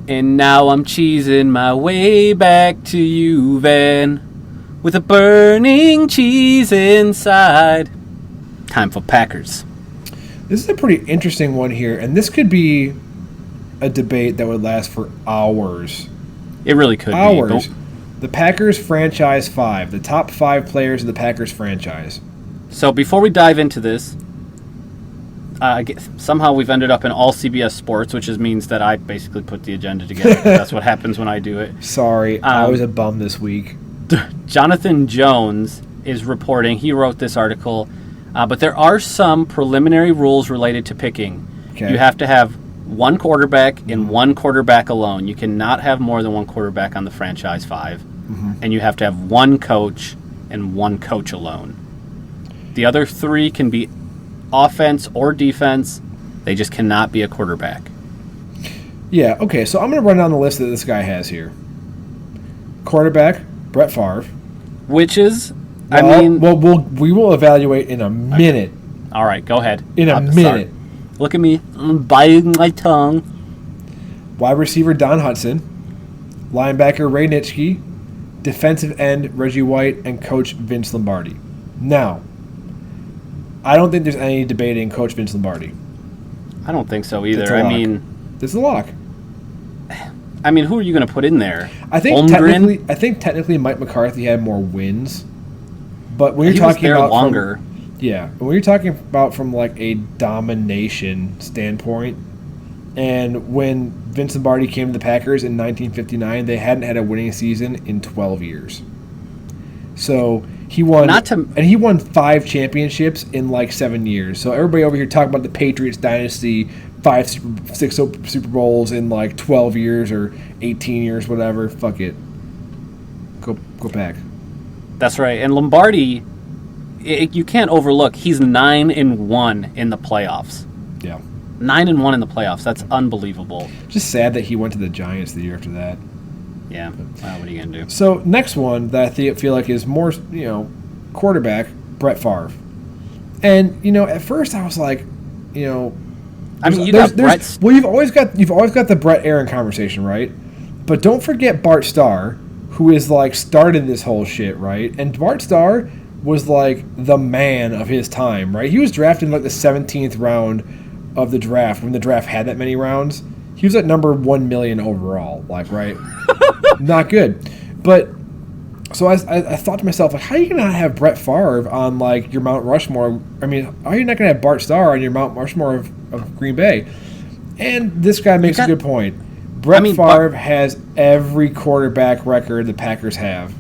And now I'm cheesing my way back to you, Van, with a burning cheese inside. Time for Packers. This is a pretty interesting one here, and this could be a debate that would last for hours. It really could be. Hours. The Packers franchise 5, the top 5 players of the Packers franchise. So before we dive into this, somehow we've ended up in all CBS Sports, which means that I basically put the agenda together. That's what happens when I do it. Sorry, I was a bum this week. Jonathan Jones is reporting. He wrote this article, but there are some preliminary rules related to picking. Okay. You have to have one quarterback and one quarterback alone. You cannot have more than one quarterback on the franchise 5. Mm-hmm. And you have to have one coach and one coach alone. The other 3 can be offense or defense. They just cannot be a quarterback. Yeah, okay, so I'm going to run down the list that this guy has here. Quarterback, Brett Favre. Which is, we will evaluate in a minute. All right, go ahead. In a minute. Sorry. Look at me. I'm biting my tongue. Wide receiver, Don Hudson. Linebacker, Ray Nitschke. Defensive end, Reggie White. And coach, Vince Lombardi. Now, I don't think there's any debating Coach Vince Lombardi. I don't think so either. I mean, this is a lock. I mean, who are you going to put in there? I think technically Mike McCarthy had more wins, but when you're talking about longer, when you're talking about from like a domination standpoint, and when Vince Lombardi came to the Packers in 1959, they hadn't had a winning season in 12 years. So he won, and he won 5 championships in like 7 years. So everybody over here talking about the Patriots dynasty, 6 Super Bowls in like 12 years or 18 years, whatever. Fuck it. Go Pack. That's right. And Lombardi, you can't overlook. He's 9-1 in the playoffs. Yeah. 9-1 in the playoffs. That's unbelievable. Just sad that he went to the Giants the year after that. Yeah, well, what are you going to do? So, next one that I feel like is more, quarterback, Brett Favre. And, at first I was like, I mean, you've always got the Brett Aaron conversation, right? But don't forget Bart Starr, who is, like, started this whole shit, right? And Bart Starr was, like, the man of his time, right? He was drafted in, like, the 17th round of the draft, when the draft had that many rounds. He was at number 1 million overall, like, right? Not good. But, so I thought to myself, like, how are you going to have Brett Favre on, like, your Mount Rushmore? I mean, how are you not going to have Bart Starr on your Mount Rushmore of Green Bay? And this guy makes a good point. Brett Favre has every quarterback record the Packers have.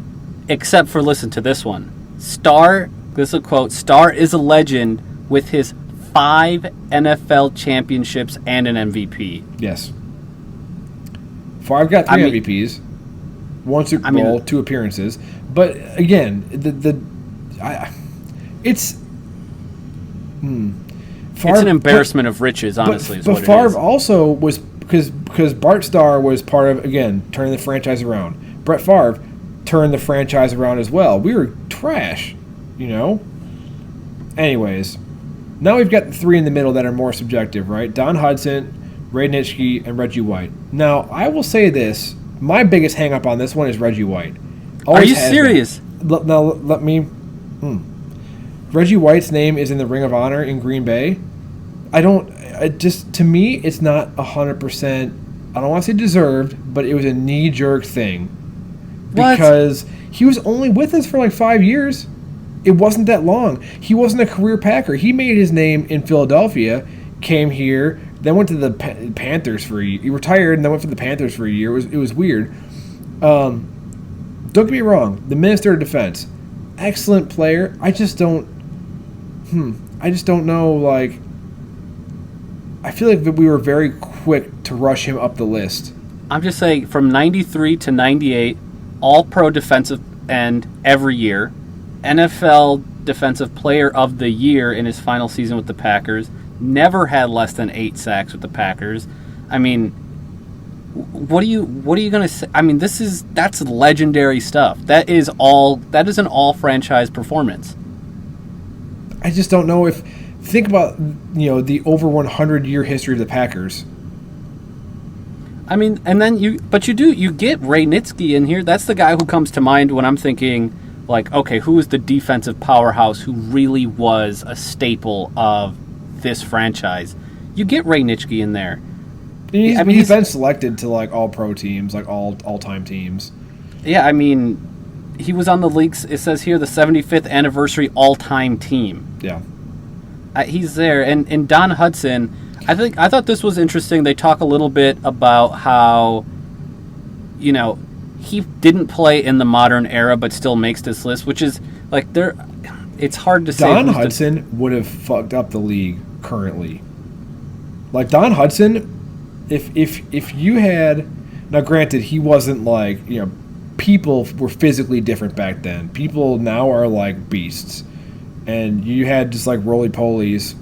Except for, listen to this one. Starr, this is a quote, Starr is a legend with his 5 NFL championships and an MVP. Yes. Favre got 3 MVPs, 1 Super Bowl, 2 appearances. But again, it's an embarrassment of riches, honestly. But Favre also was because Bart Starr was part of, again, turning the franchise around. Brett Favre turned the franchise around as well. We were trash, Anyways, now we've got the 3 in the middle that are more subjective, right? Don Hudson, Ray Nitschke, and Reggie White. Now, I will say this. My biggest hang-up on this one is Reggie White. Are you serious? Let me... Reggie White's name is in the Ring of Honor in Green Bay. To me, it's not 100%, I don't want to say deserved, but it was a knee-jerk thing. Because he was only with us for like 5 years. It wasn't that long. He wasn't a career Packer. He made his name in Philadelphia, came here, then went to the Panthers for a year. He retired and then went to the Panthers for a year. It was weird. Don't get me wrong. The Minister of Defense, excellent player. I just don't know, like, I feel like that we were very quick to rush him up the list. I'm just saying, from 93 to 98, all-pro defensive end every year, NFL Defensive Player of the Year in his final season with the Packers, never had less than 8 sacks with the Packers. I mean, what are you going to say? I mean, that's legendary stuff. That is an all-franchise performance. I just don't know if... Think about, the over 100-year history of the Packers. I mean, and then you get Ray Nitsky in here. That's the guy who comes to mind when I'm thinking, like, okay, who is the defensive powerhouse who really was a staple of this franchise? You get Ray Nitsky in there. He's been selected to like all pro teams, like all-time teams. Yeah, I mean, he was on the league's, it says here, the 75th anniversary all-time team. Yeah. He's there. And Don Hudson, I thought this was interesting. They talk a little bit about how, you know, he didn't play in the modern era, but still makes this list, which is like it's hard to say. Don Hudson would have fucked up the league currently. Like Don Hudson, if you had, now granted he wasn't like, you know, people were physically different back then. People now are like beasts, and you had just like roly polies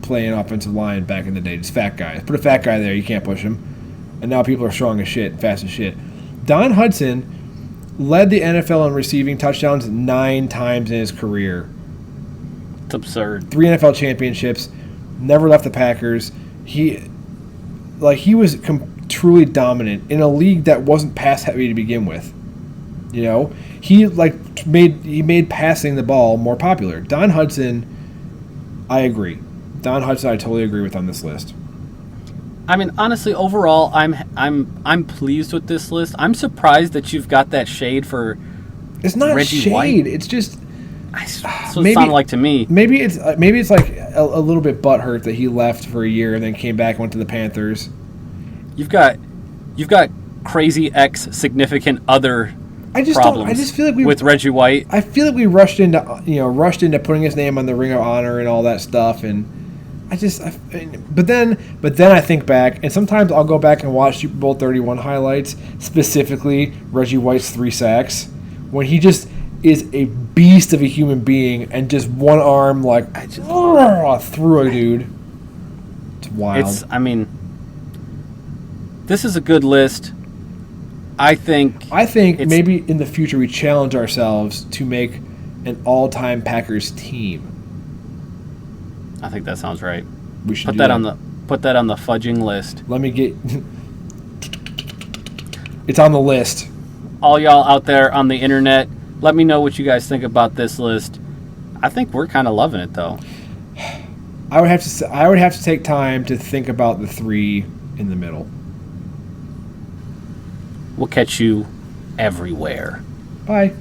playing offensive line back in the day, just fat guys. Put a fat guy there, you can't push him. And now people are strong as shit, fast as shit. Don Hudson led the NFL in receiving touchdowns 9 times in his career. It's absurd. 3 NFL championships, never left the Packers. He was truly dominant in a league that wasn't pass heavy to begin with. You know, he made passing the ball more popular. Don Hudson, I agree. Don Hudson, I totally agree with on this list. I mean, honestly, overall, I'm pleased with this list. I'm surprised that you've got that shade for. It's not Reggie shade. White. It's just. That's what it sounded like to me. Maybe it's like a little bit butthurt that he left for a year and then came back and went to the Panthers. You've got crazy ex significant other. I just feel like with Reggie White. I feel like we rushed into putting his name on the Ring of Honor and all that stuff, and but then I think back, and sometimes I'll go back and watch Super Bowl 31 highlights, specifically Reggie White's 3 sacks, when he just is a beast of a human being and just one arm through a dude. It's wild. This is a good list. I think maybe in the future we challenge ourselves to make an all-time Packers team. I think that sounds right. We should put that on the fudging list. Let me get. It's on the list. All y'all out there on the internet, let me know what you guys think about this list. I think we're kind of loving it, though. I would have to take time to think about the 3 in the middle. We'll catch you everywhere. Bye.